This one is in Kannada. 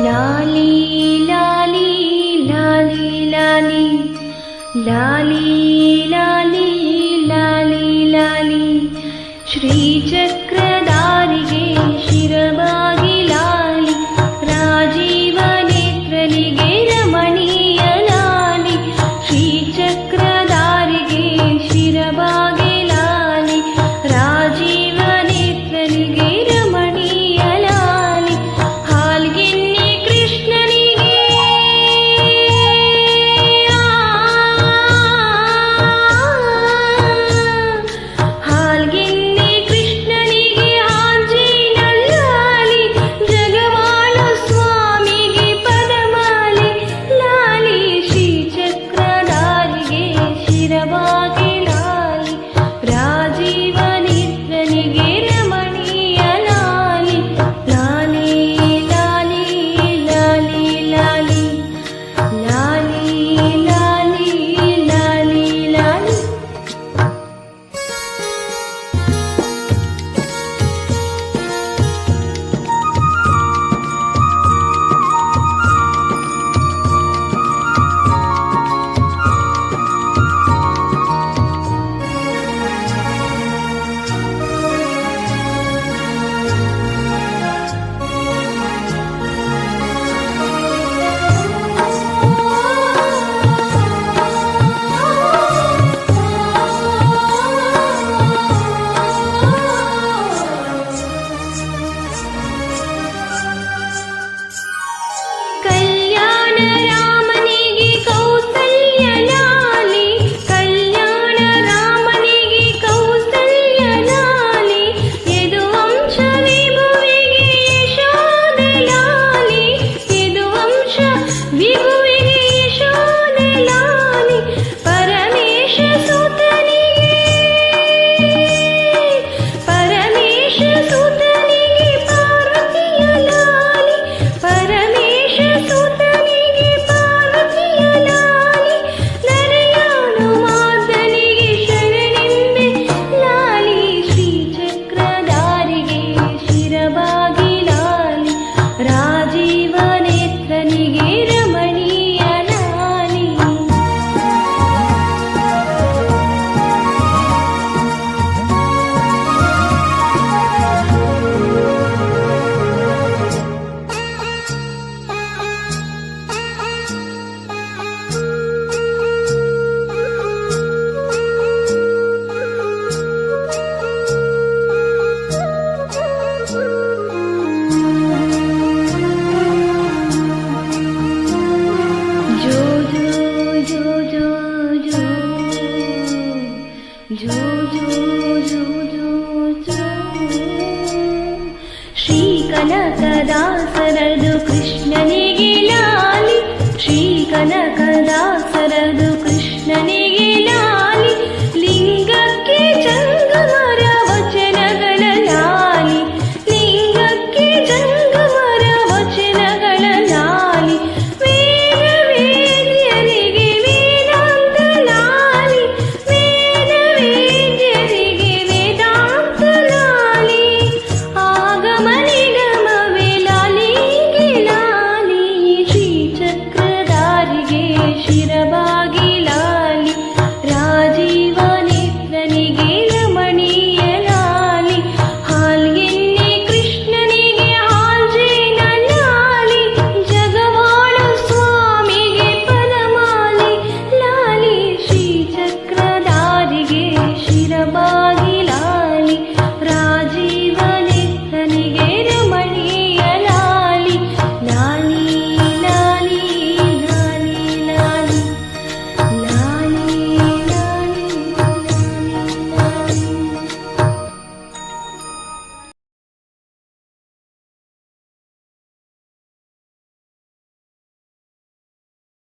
लाली लाली लाली लाली लाली लाली लाली लाली श्रीचक्रधारिगे शिरबागी लाली राजीव नेत्रनिगे रमणीय लाली श्रीचक्रधारिगे शिरबागी लाली राजीव नेत्रनिगे रमणीಯ ಲಾಲಿ ಹಾಲ್ಗೆನ್ನೆ ಕೃಷ್ಣನಿಗೆ ಹಾಲ್ಗೆನ್ನೆ ಕೃಷ್ಣನಿಗೆ ಆಂಜೇಯ ಲಾಲಿ ಜಗವಾಳ ಸ್ವಾಮಿಗೆ ಪದಮಾಲೆ ಲಾಲಿ ಶ್ರೀಚಕ್ರಧಾರಿಗೆ ಶಿರಬಾಗಿ ಲಾಲಿ ರಾಜೀವ ನೇತ್ರನಿಗೆ ರಮಣೀಯ ಲಾಲಿ ಲಾಲಿ ಲಾಲಿ ಲಾಲಿ ಲಾಲಿ ಲಾಲಿ ಲಾಲಿ ಲಾಲಿ ಲಾಲಿ ಕಲ್ಯಾಣ ರಾಮನಿಗೆ ಕೌಸಲ್ಯ ಲಾಲಿ ಕಲ್ಯಾಣ ರಾಮನಿಗೆ ಕೌಸಲ್ಯ ಲಾಲಿ ಯದುವಂಶ ವಿಭುವಿಗೆ ಯಶೋದೆ ಲಾಲಿ ಯದುವಂಶ ವಿಭುವಿಗೆ ಯಶೋದೆ ಲಾಲಿ ಪರಮೇಶ ಸುತನಿಗೆ ಪಾರ್ವತಿಯ ಲಾಲಿ ಪರಮೇಶ ಸುತನಿಗೆ ಪಾರ್ವತಿಯ ಲಾಲಿ ನರಯಾನು ಮಾತನಿಗೆ ಶರಣೆಂಬೆ ಲಾಲಿ ಶ್ರೀಚಕ್ರಧಾರಿಗೆ ಶಿರಬಾಗಿ ಲಾಲಿ ರಾಜೀವ ನೇತ್ರನಿಗೆ ರಮಣೀಯ ಲಾಲಿ जो जो जो जो जो जो जो जो जो जो ಶ್ರೀ ಕನಕದಾಸರದು ಕೃಷ್ಣನೇ